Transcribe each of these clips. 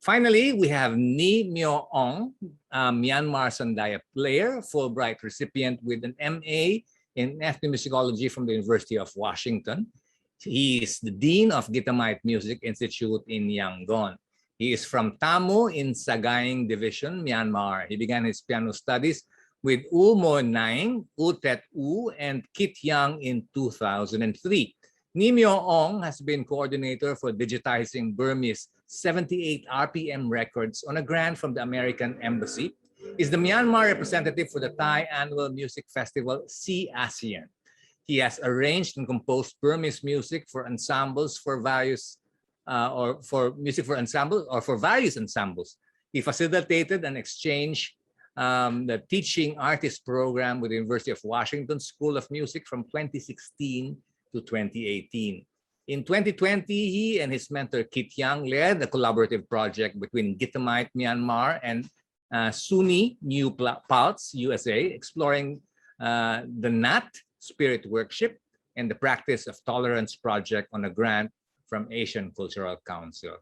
Finally, we have Myo Aung, Myanmar Sandaya player, Fulbright recipient with an MA in Ethnomusicology from the University of Washington. He is the Dean of Gitamite Music Institute in Yangon. He is from Tamu in Sagaing Division, Myanmar. He began his piano studies with U Mo Naing, U Tet U, and Kit Yang in 2003. Myo Aung has been coordinator for digitizing Burmese 78 RPM records on a grant from the American Embassy. Is the Myanmar representative for the Thai annual music festival ASEAN. He has arranged and composed Burmese music for ensembles for various various ensembles. He facilitated an exchange the teaching artist program with the University of Washington School of Music from 2016 to 2018. In 2020, he and his mentor Kit Yang led a collaborative project between Gitamite Myanmar and SUNY New Paltz, USA, exploring the NAT Spirit Worship and the Practice of Tolerance project on a grant from Asian Cultural Council.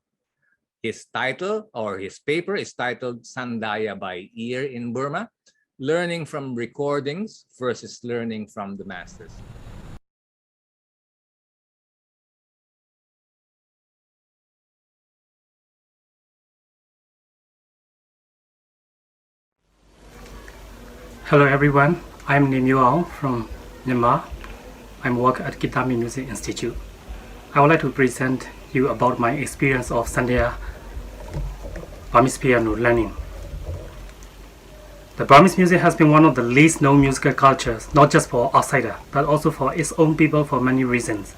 His title or his paper is titled Sandaya by Ear in Burma, Learning from Recordings versus Learning from the Masters. Hello everyone, I'm Myo Aung from Myanmar. I work at Gitamite Music Institute. I would like to present you about my experience of Sandaya Burmese piano learning. The Burmese music has been one of the least known musical cultures, not just for outsiders, but also for its own people for many reasons.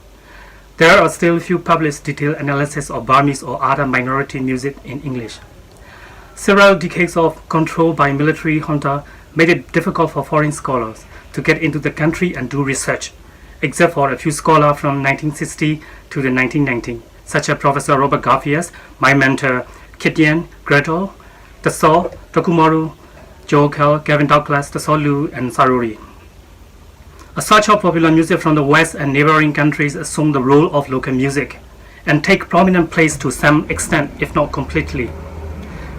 There are still few published detailed analysis of Burmese or other minority music in English. Several decades of control by military junta made it difficult for foreign scholars to get into the country and do research, except for a few scholars from 1960 to the 1990s, such as Professor Robert Garfias, my mentor Kit Yang, Gretel, Tasol, Tokumaru, Joe Kell, Gavin Douglas, Tasol Lu, and Saruri. A search of popular music from the West and neighboring countries assumed the role of local music and take prominent place to some extent, if not completely.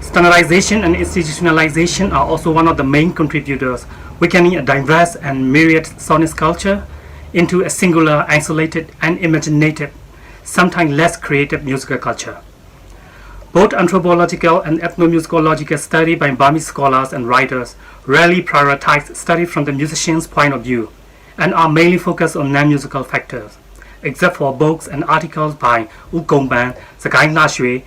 Standardization and institutionalization are also one of the main contributors, weakening a diverse and myriad sonist culture into a singular, isolated, and imaginative, sometimes less creative musical culture. Both anthropological and ethnomusicological study by Burmese scholars and writers rarely prioritize study from the musician's point of view and are mainly focused on non-musical factors, except for books and articles by U Gongban, Sagaing Na Shui,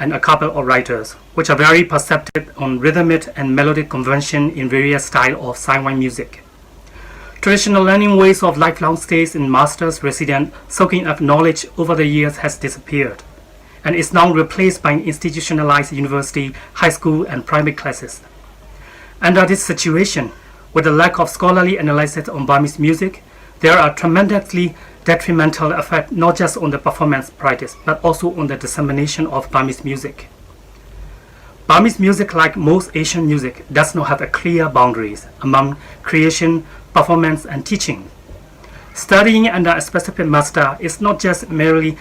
and a couple of writers, which are very perceptive on rhythmic and melodic convention in various styles of Saiwan music. Traditional learning ways of lifelong stays in master's resident soaking up knowledge over the years has disappeared, and is now replaced by institutionalized university, high school, and primary classes. Under this situation, with the lack of scholarly analysis on Burmese music, there are tremendously detrimental effects not just on the performance practice, but also on the dissemination of Burmese music. Burmese music, like most Asian music, does not have a clear boundaries among creation, performance, and teaching. Studying under a specific master is not just merely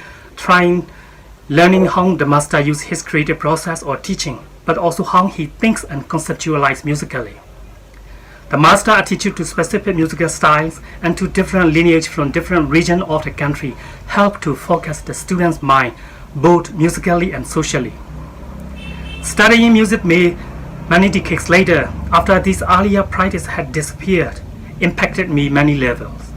learning how the master uses his creative process or teaching, but also how he thinks and conceptualizes musically. The master attitude to specific musical styles and to different lineage from different regions of the country help to focus the student's mind both musically and socially. Studying music many decades later, after this earlier practice had disappeared, impacted me many levels.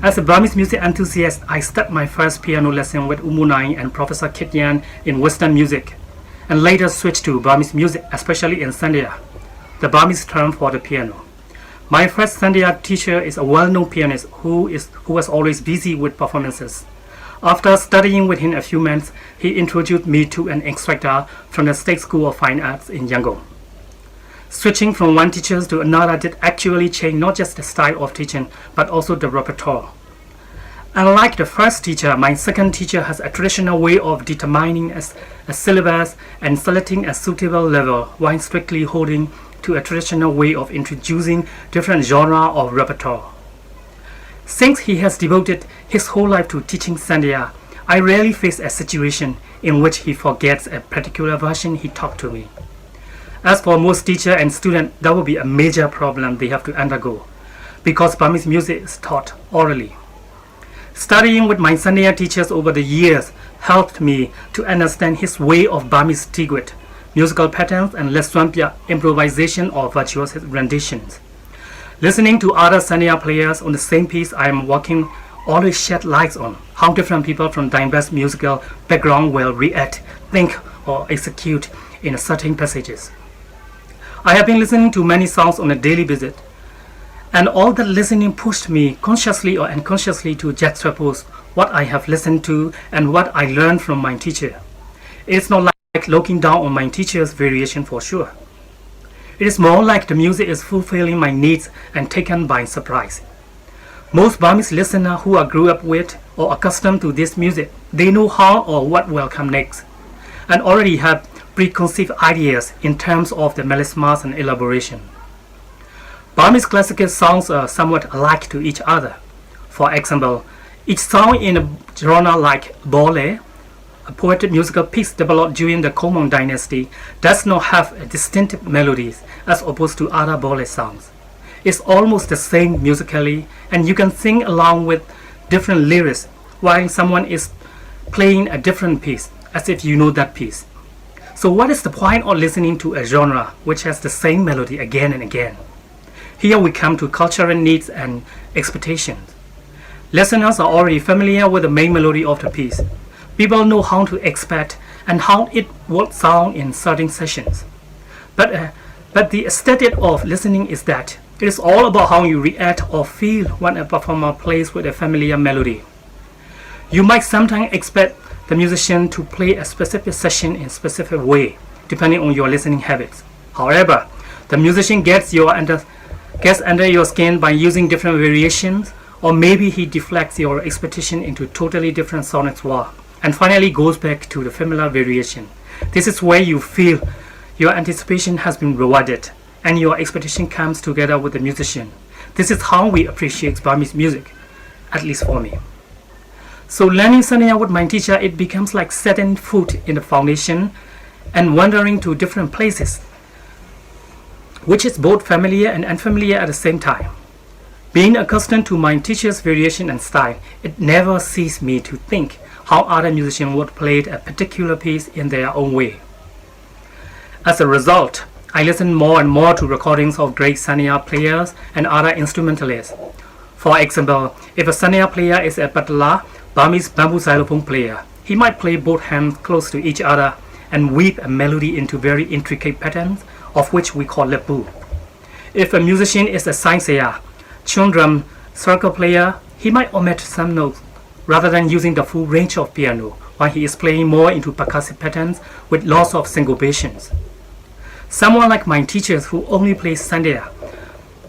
As a Burmese music enthusiast, I started my first piano lesson with U Mo Naing and Professor Kit Yang in Western music, and later switched to Burmese music, especially in Sandaya, the Burmese term for the piano. My first Sandaya teacher is a well-known pianist who was always busy with performances. After studying with him a few months, he introduced me to an instructor from the State School of Fine Arts in Yangon. Switching from one teacher to another did actually change not just the style of teaching, but also the repertoire. Unlike the first teacher, my second teacher has a traditional way of determining a syllabus and selecting a suitable level, while strictly holding to a traditional way of introducing different genres of repertoire. Since he has devoted his whole life to teaching Sandaya, I rarely face a situation in which he forgets a particular version he taught to me. As for most teacher and student, that will be a major problem they have to undergo, because Burmese music is taught orally. Studying with my Sandaya teachers over the years helped me to understand his way of Burmese tigwit, musical patterns, and leswampia improvisation or virtuous renditions. Listening to other Sandaya players on the same piece I am working always shed lights on how different people from diverse musical background will react, think, or execute in certain passages. I have been listening to many songs on a daily visit, and all that listening pushed me consciously or unconsciously to juxtapose what I have listened to and what I learned from my teacher. It's not like looking down on my teacher's variation for sure. It is more like the music is fulfilling my needs and taken by surprise. Most Burmese listeners who are grew up with or accustomed to this music, they know how or what will come next, and already have preconceived ideas in terms of the melismas and elaboration. Burmese classical songs are somewhat alike to each other. For example, each song in a genre like Bole, a poetic musical piece developed during the Komong dynasty, does not have distinctive melodies as opposed to other Bole songs. It's almost the same musically, and you can sing along with different lyrics while someone is playing a different piece, as if you know that piece. So what is the point of listening to a genre which has the same melody again and again? Here we come to cultural needs and expectations. Listeners are already familiar with the main melody of the piece. People know how to expect and how it would sound in certain sessions. But the aesthetic of listening is that it is all about how you react or feel when a performer plays with a familiar melody. You might sometimes expect the musician to play a specific session in a specific way, depending on your listening habits. However, the musician gets under your skin by using different variations, or maybe he deflects your expectation into totally different sonic world, and finally goes back to the familiar variation. This is where you feel your anticipation has been rewarded, and your expectation comes together with the musician. This is how we appreciate Burmese music, at least for me. So learning Sandaya with my teacher, it becomes like setting foot in the foundation and wandering to different places, which is both familiar and unfamiliar at the same time. Being accustomed to my teacher's variation and style, it never ceased me to think how other musicians would play a particular piece in their own way. As a result, I listened more and more to recordings of great Sandaya players and other instrumentalists. For example, if a Sandaya player is a Patala, Burmese bamboo xylophone player, he might play both hands close to each other and weave a melody into very intricate patterns, of which we call lepu. If a musician is a Sainsaya, chundram circle player, he might omit some notes rather than using the full range of piano, while he is playing more into percussive patterns with lots of syncopations. Someone like my teachers who only play Sandaya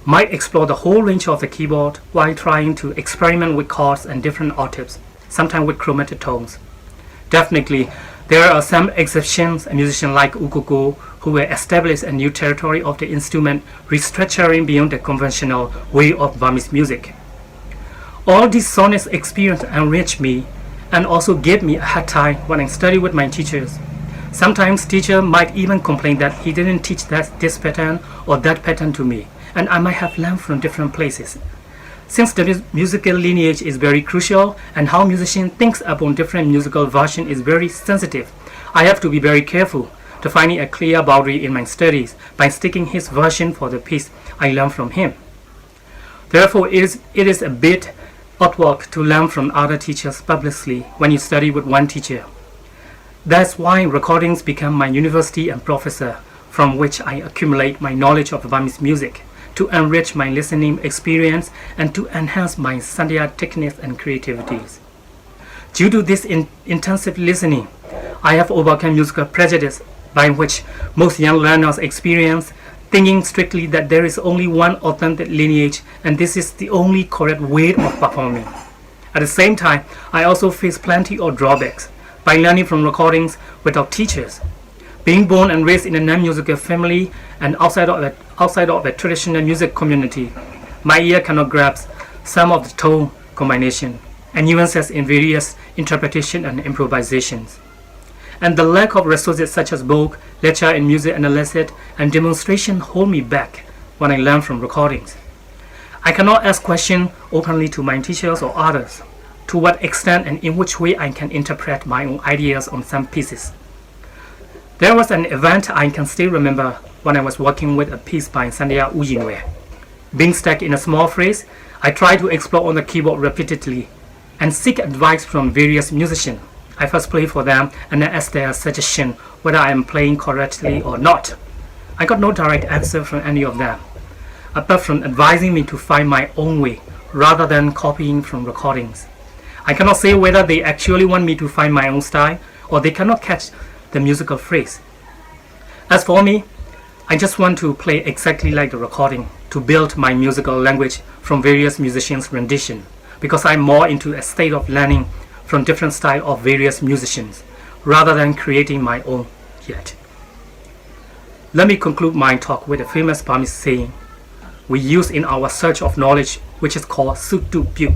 might explore the whole range of the keyboard while trying to experiment with chords and different octaves, sometimes with chromatic tones. Definitely, there are some exceptions, a musician like Ukoko who will establish a new territory of the instrument, restructuring beyond the conventional way of Burmese music. All these sonic experiences enriched me and also gave me a hard time when I studied with my teachers. Sometimes teacher might even complain that he didn't teach this pattern or that pattern to me, and I might have learned from different places. Since the musical lineage is very crucial and how musician thinks upon different musical version is very sensitive, I have to be very careful to finding a clear boundary in my studies by sticking his version for the piece I learned from him. Therefore, it is a bit awkward to learn from other teachers publicly when you study with one teacher. That's why recordings become my university and professor, from which I accumulate my knowledge of Burmese music, to enrich my listening experience and to enhance my Sandaya techniques and creativities. Due to this intensive listening, I have overcome musical prejudice by which most young learners experience, thinking strictly that there is only one authentic lineage and this is the only correct way of performing. At the same time, I also face plenty of drawbacks by learning from recordings without teachers. Being born and raised in a non-musical family and outside of a traditional music community, my ear cannot grasp some of the tone combination. and nuances in various interpretation and improvisations. And the lack of resources such as book, lecture and music analysis and demonstration hold me back when I learn from recordings. I cannot ask questions openly to my teachers or others, to what extent and in which way I can interpret my own ideas on some pieces. There was an event I can still remember when I was working with a piece by Sandaya. Being stuck in a small phrase, I tried to explore on the keyboard repeatedly and seek advice from various musicians. I first play for them and then ask their suggestion whether I am playing correctly or not. I got no direct answer from any of them, apart from advising me to find my own way rather than copying from recordings. I cannot say whether they actually want me to find my own style or they cannot catch the musical phrase. As for me, I just want to play exactly like the recording, to build my musical language from various musicians' rendition, because I'm more into a state of learning from different styles of various musicians, rather than creating my own yet. Let me conclude my talk with a famous Burmese saying we use in our search of knowledge, which is called Sutu Pyu.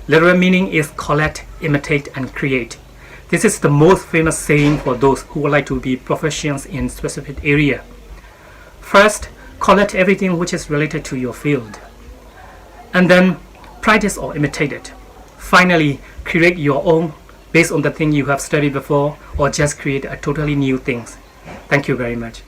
Literal meaning is collect, imitate, and create. This is the most famous saying for those who would like to be proficient in specific area. First, collect everything which is related to your field, and then practice or imitate it. Finally, create your own based on the thing you have studied before, or just create a totally new things. Thank you very much.